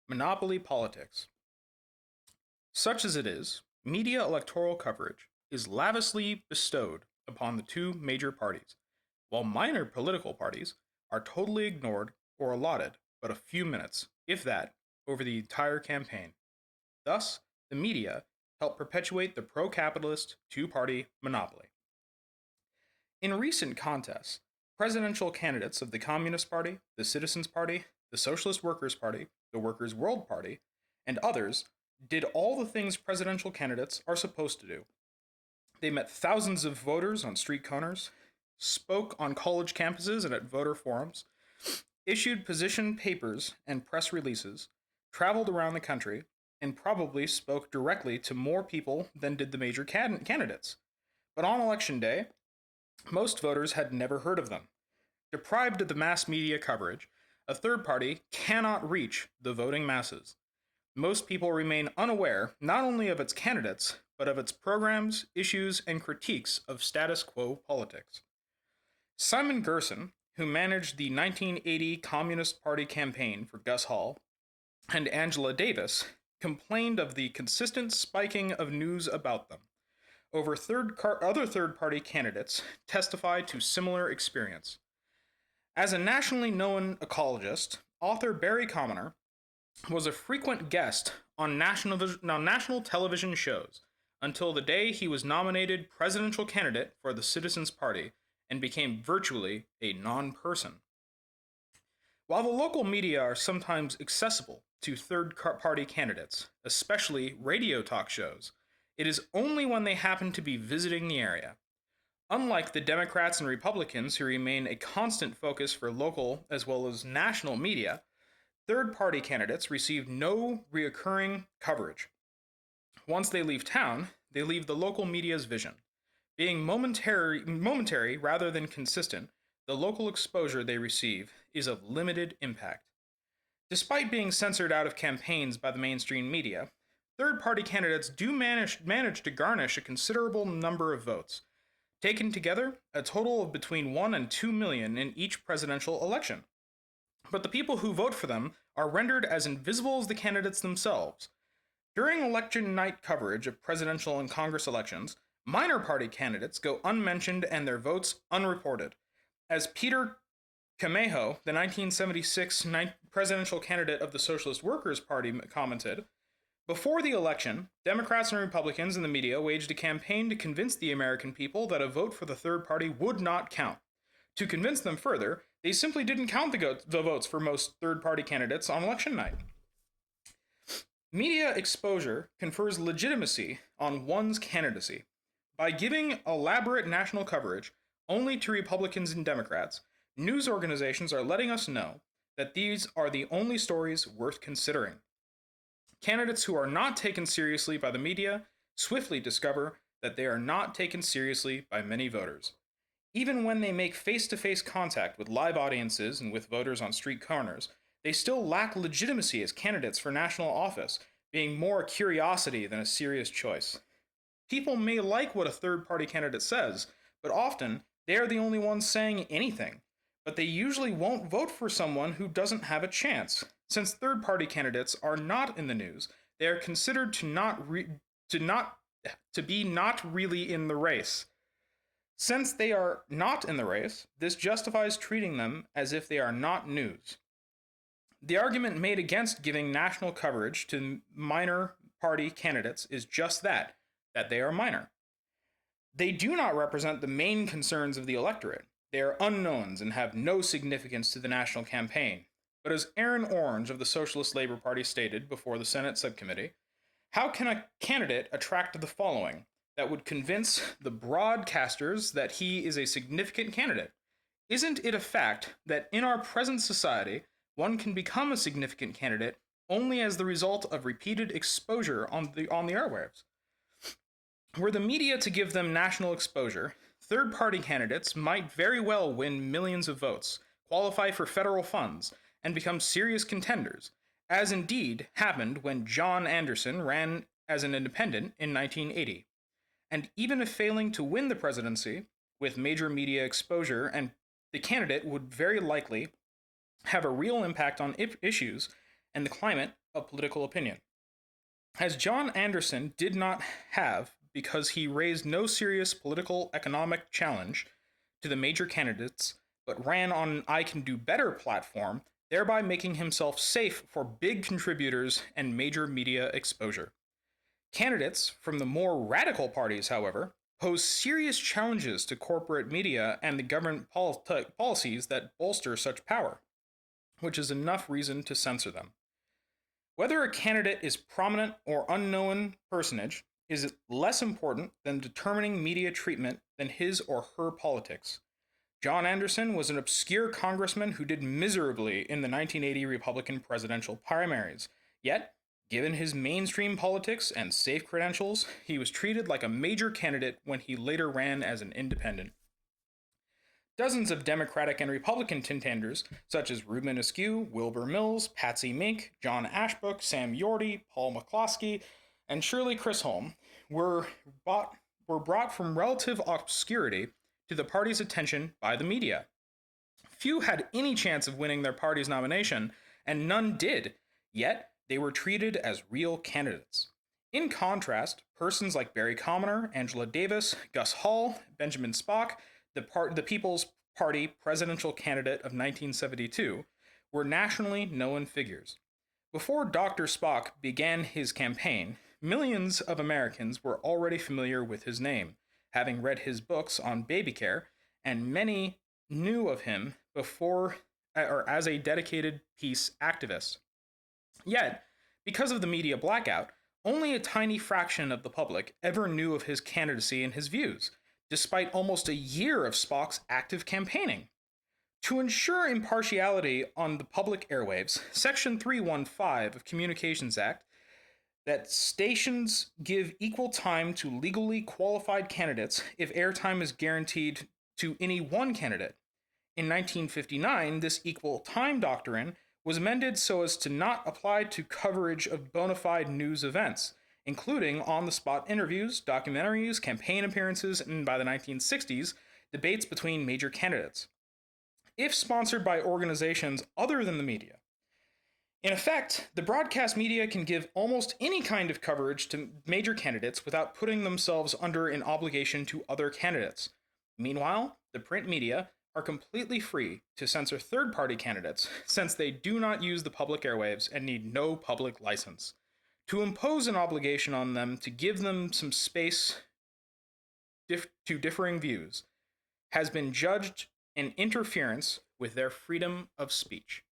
Monopoly politics. Such as it is, media electoral coverage is lavishly bestowed upon the two major parties, while minor political parties are totally ignored or allotted but a few minutes, if that, over the entire campaign. Thus, the media help perpetuate the pro capitalist two party monopoly. In recent contests, presidential candidates of the Communist Party, the Citizens Party, the Socialist Workers' Party, the Workers' World Party, and others did all the things presidential candidates are supposed to do. They met thousands of voters on street corners, spoke on college campuses and at voter forums, issued position papers and press releases, traveled around the country, and probably spoke directly to more people than did the major candidates. But on election day, most voters had never heard of them. Deprived of the mass media coverage, a third party cannot reach the voting masses. Most people remain unaware not only of its candidates, but of its programs, issues, and critiques of status quo politics. Simon Gerson, who managed the 1980 Communist Party campaign for Gus Hall, and Angela Davis, complained of the consistent spiking of news about them. Other third-party candidates testified to similar experience. As a nationally known ecologist, author Barry Commoner was a frequent guest on national television shows until the day he was nominated presidential candidate for the Citizens Party and became virtually a non-person. While the local media are sometimes accessible to third-party candidates, especially radio talk shows, it is only when they happen to be visiting the area. Unlike the Democrats and Republicans, who remain a constant focus for local as well as national media, third-party candidates receive no reoccurring coverage. Once they leave town, they leave the local media's vision. Being momentary rather than consistent, the local exposure they receive is of limited impact. Despite being censored out of campaigns by the mainstream media, third-party candidates do manage to garnish a considerable number of votes. Taken together, a total of between 1 and 2 million in each presidential election. But the people who vote for them are rendered as invisible as the candidates themselves. During election night coverage of presidential and Congress elections, minor party candidates go unmentioned and their votes unreported. As Peter Camejo, the 1976 presidential candidate of the Socialist Workers' Party, commented, "Before the election, Democrats and Republicans in the media waged a campaign to convince the American people that a vote for the third party would not count. To convince them further, they simply didn't count the votes for most third-party candidates on election night." Media exposure confers legitimacy on one's candidacy. By giving elaborate national coverage only to Republicans and Democrats, news organizations are letting us know that these are the only stories worth considering. Candidates who are not taken seriously by the media swiftly discover that they are not taken seriously by many voters. Even when they make face-to-face contact with live audiences and with voters on street corners, they still lack legitimacy as candidates for national office, being more a curiosity than a serious choice. People may like what a third-party candidate says, but often they are the only ones saying anything. But they usually won't vote for someone who doesn't have a chance. Since third-party candidates are not in the news, they are considered to be not really in the race. Since they are not in the race, this justifies treating them as if they are not news. The argument made against giving national coverage to minor party candidates is just that they are minor. They do not represent the main concerns of the electorate. They are unknowns and have no significance to the national campaign. But as Aaron Orange of the Socialist Labor Party stated before the Senate subcommittee, how can a candidate attract the following that would convince the broadcasters that he is a significant candidate? Isn't it a fact that in our present society, one can become a significant candidate only as the result of repeated exposure on the airwaves? Were the media to give them national exposure, third-party candidates might very well win millions of votes, qualify for federal funds, and become serious contenders, as indeed happened when John Anderson ran as an independent in 1980. And even if failing to win the presidency with major media exposure, and the candidate would very likely have a real impact on issues and the climate of political opinion. As John Anderson did not have, because he raised no serious political economic challenge to the major candidates, but ran on an I can do better platform, thereby making himself safe for big contributors and major media exposure. Candidates from the more radical parties, however, pose serious challenges to corporate media and the government policies that bolster such power, which is enough reason to censor them. Whether a candidate is prominent or unknown personage is less important than determining media treatment than his or her politics. John Anderson was an obscure congressman who did miserably in the 1980 Republican presidential primaries. Yet, given his mainstream politics and safe credentials, he was treated like a major candidate when he later ran as an independent. Dozens of Democratic and Republican contenders, such as Reuben Askew, Wilbur Mills, Patsy Mink, John Ashbrook, Sam Yorty, Paul McCloskey, and Shirley Chisholm, were brought from relative obscurity to the party's attention by the media. Few had any chance of winning their party's nomination, and none did, yet they were treated as real candidates. In contrast, persons like Barry Commoner, Angela Davis, Gus Hall, Benjamin Spock, the People's Party presidential candidate of 1972, were nationally known figures. Before Dr. Spock began his campaign, millions of Americans were already familiar with his name, having read his books on baby care, and many knew of him before or as a dedicated peace activist. Yet, because of the media blackout, only a tiny fraction of the public ever knew of his candidacy and his views, despite almost a year of Spock's active campaigning. To ensure impartiality on the public airwaves, Section 315 of Communications Act that stations give equal time to legally qualified candidates if airtime is guaranteed to any one candidate. In 1959, this equal time doctrine was amended so as to not apply to coverage of bona fide news events, including on-the-spot interviews, documentaries, campaign appearances, and by the 1960s, debates between major candidates, if sponsored by organizations other than the media. In effect, the broadcast media can give almost any kind of coverage to major candidates without putting themselves under an obligation to other candidates. Meanwhile, the print media are completely free to censor third-party candidates since they do not use the public airwaves and need no public license. To impose an obligation on them to give them some space to differing views has been judged an interference with their freedom of speech.